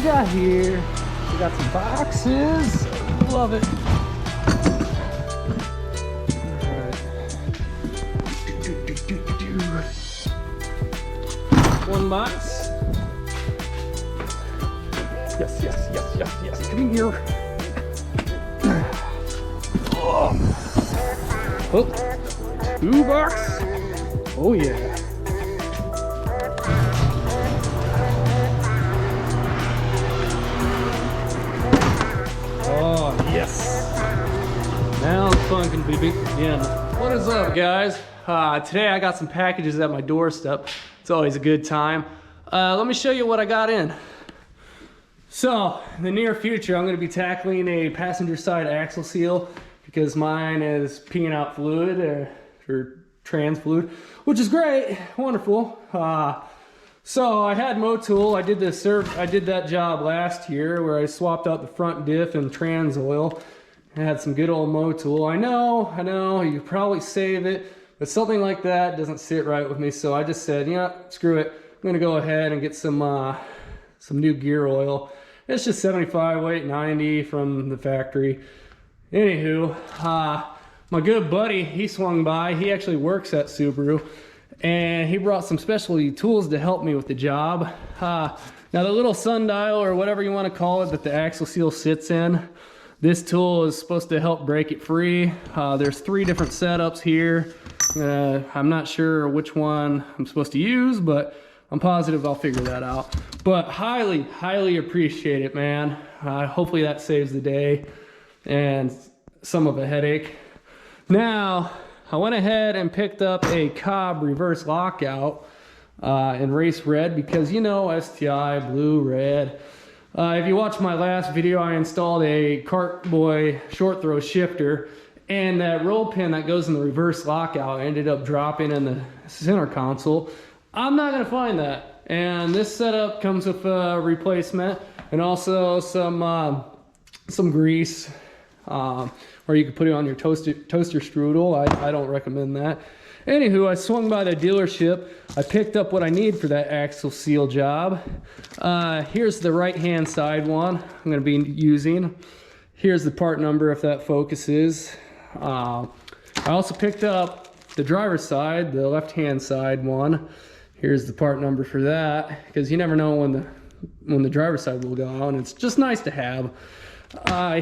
got here? We got some boxes. Love it. One box. Yes, yes, yes, yes, yes. Come here. Oh, 2 bucks. Oh yeah. Oh yes. Now the fun can begin. What is up, guys? Today I got some packages at my doorstep. It's always a good time. Let me show you what I got in. So, in the near future, I'm going to be tackling a passenger side axle seal because mine is peeing out fluid or trans fluid, which is great, wonderful. So I had Motul. I did that job last year where I swapped out the front diff and trans oil. I had some good old Motul. I know, you could probably save it, but something like that doesn't sit right with me. So I just said, yeah, screw it. I'm gonna go ahead and get some new gear oil. It's just 75 weight, 90 from the factory. Anywho, my good buddy, he swung by. He actually works at Subaru, and he brought some specialty tools to help me with the job. Now the little sundial, or whatever you want to call it, that the axle seal sits in, this tool is supposed to help break it free. There's 3 different setups here. I'm not sure which one I'm supposed to use, but I'm positive I'll figure that out. But highly, highly appreciate it, man. Hopefully that saves the day and some of a headache. Now, I went ahead and picked up a Cobb reverse lockout in race red because, you know, STI, blue, red. If you watched my last video, I installed a Cartboy short throw shifter, and that roll pin that goes in the reverse lockout ended up dropping in the center console. I'm not gonna find that. And this setup comes with a replacement and also some grease, or you could put it on your toaster strudel. I don't recommend that. Anywho, I swung by the dealership. I picked up what I need for that axle seal job. Here's the right-hand side one I'm gonna be using. Here's the part number if that focuses. I also picked up the driver's side, the left-hand side one. Here's the part number for that, because you never know when the driver's side will go out, and it's just nice to have.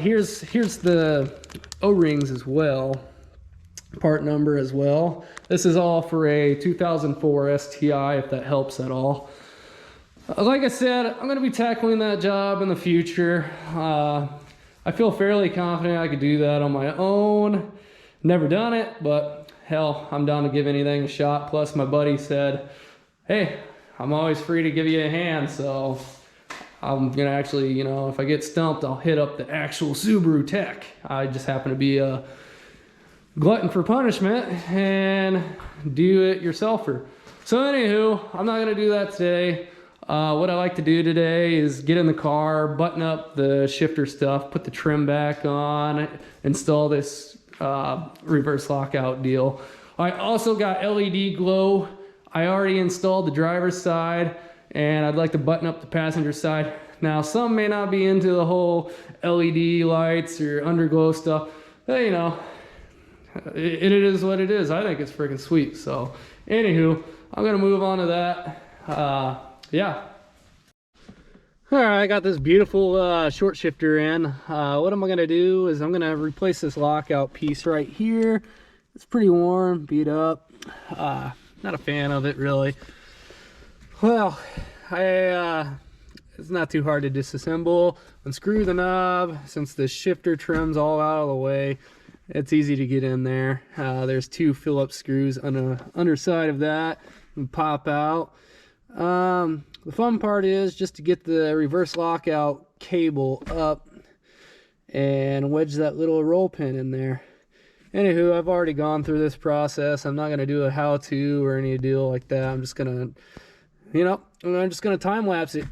Here's the O-rings as well, part number as well. This is all for a 2004 STI, if that helps at all. Like I said, I'm going to be tackling that job in the future. I feel fairly confident I could do that on my own. Never done it, but hell, I'm down to give anything a shot. Plus my buddy said, hey, I'm always free to give you a hand, so I'm gonna actually, you know, if I get stumped, I'll hit up the actual Subaru tech. I just happen to be a glutton for punishment and do it yourselfer. So anywho, I'm not gonna do that today. What I like to do today is get in the car, button up the shifter stuff, put the trim back on, install this reverse lockout deal. I also got LED glow. I already installed the driver's side, and I'd like to button up the passenger side. Now, some may not be into the whole LED lights or underglow stuff, but you know, it is what it is. I think it's freaking sweet. So anywho, I'm gonna move on to that. Yeah. All right, I got this beautiful short shifter in. What am I gonna do is I'm gonna replace this lockout piece right here. It's pretty worn, beat up. Not a fan of it really. Well, it's not too hard to disassemble. Unscrew the knob. Since the shifter trim's all out of the way, it's easy to get in there. There's 2 Phillips screws on the underside of that and pop out. The fun part is just to get the reverse lockout cable up and wedge that little roll pin in there. Anywho, I've already gone through this process. I'm not going to do a how-to or any deal like that. I'm just going to, you know, I'm just going to time-lapse it.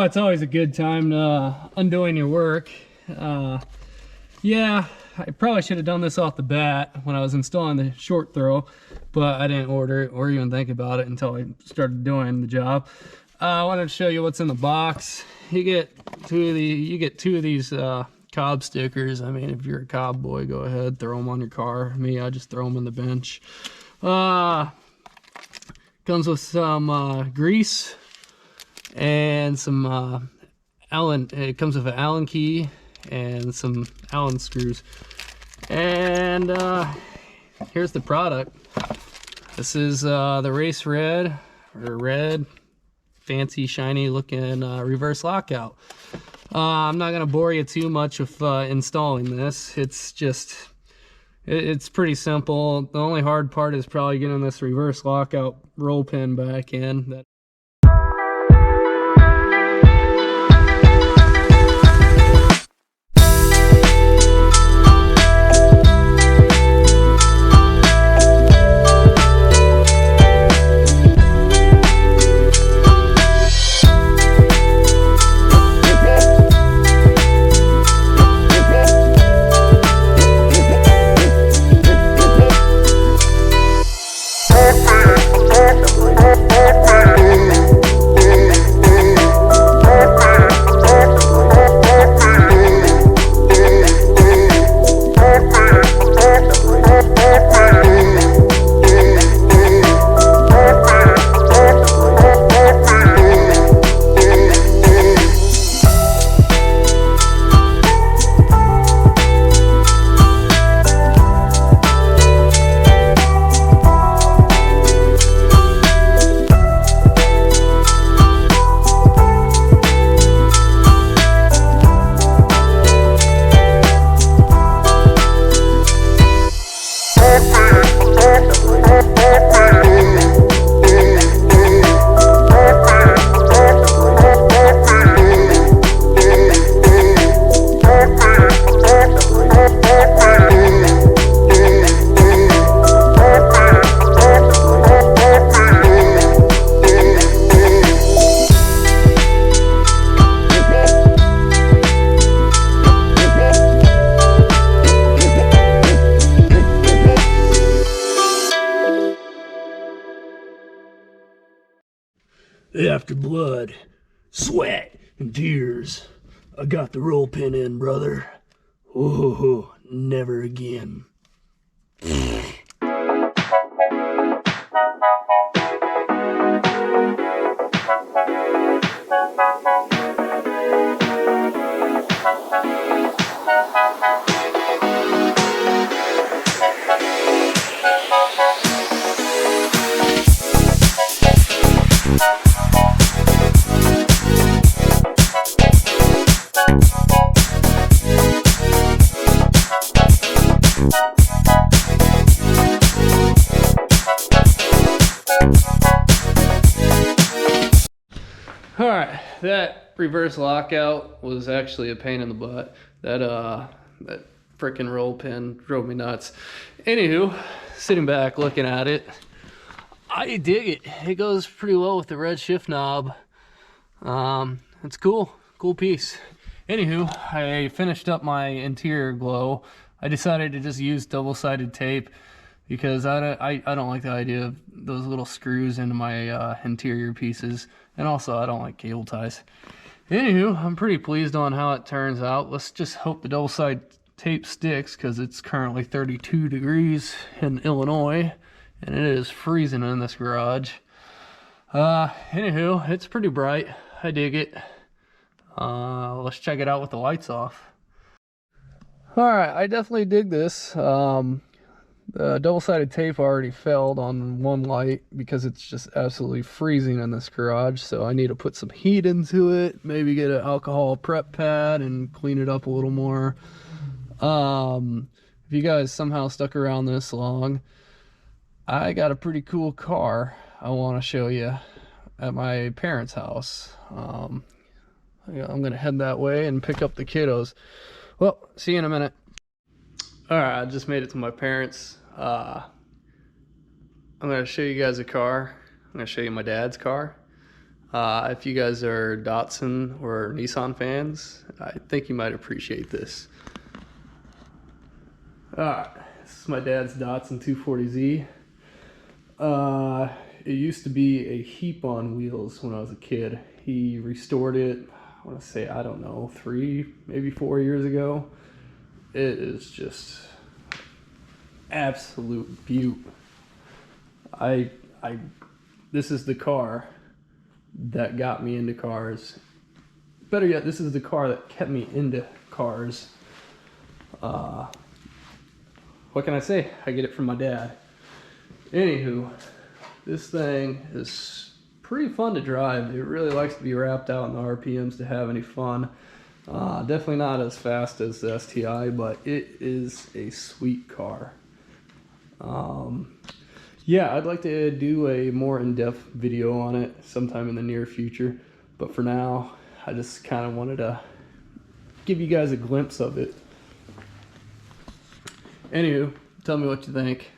it's always a good time undoing your work. Yeah, I probably should have done this off the bat when I was installing the short throw, but I didn't order it or even think about it until I started doing the job. I wanted to show you what's in the box. You get two of these Cobb stickers. I mean, if you're a Cobb boy, go ahead, throw them on your car. Me, I just throw them on the bench. Comes with some grease and some Allen. It comes with an Allen key and some Allen screws. And here's the product. This is the Race Red, or red, fancy, shiny looking reverse lockout. I'm not gonna bore you too much with installing this. It's pretty simple. The only hard part is probably getting this reverse lockout roll pin back in. After blood, sweat, and tears, I got the roll pin in, brother. Oh, never again. Alright, that reverse lockout was actually a pain in the butt. That frickin' roll pin drove me nuts. Anywho, sitting back looking at it, I dig it. It goes pretty well with the red shift knob. It's cool piece. Anywho, I finished up my interior glow. I decided to just use double-sided tape because I don't like the idea of those little screws into my interior pieces, and also I don't like cable ties. Anywho, I'm pretty pleased on how it turns out. Let's just hope the double-sided tape sticks, because it's currently 32 degrees in Illinois and it is freezing in this garage. Anywho, it's pretty bright. I dig it. Let's check it out with the lights off. Alright, I definitely dig this. The double-sided tape already failed on one light because it's just absolutely freezing in this garage, so I need to put some heat into it, maybe get an alcohol prep pad and clean it up a little more. If you guys somehow stuck around this long, I got a pretty cool car I want to show you at my parents' house. I'm gonna head that way and pick up the kiddos. Well, see you in a minute. Alright, I just made it to my parents'. I'm gonna show you guys a car. I'm gonna show you my dad's car. If you guys are Datsun or Nissan fans, I think you might appreciate this. Alright, this is my dad's Datsun 240Z. It used to be a heap on wheels when I was a kid. He restored it, I want to say, I don't know, 3, maybe 4 years ago. It is just absolute beaut. This is the car that got me into cars. Better yet, this is the car that kept me into cars. What can I say? I get it from my dad. Anywho, this thing is pretty fun to drive. It really likes to be wrapped out in the RPMs to have any fun. Definitely not as fast as the STI, but it is a sweet car. Yeah, I'd like to do a more in-depth video on it sometime in the near future, but for now, I just kind of wanted to give you guys a glimpse of it. Anywho, tell me what you think.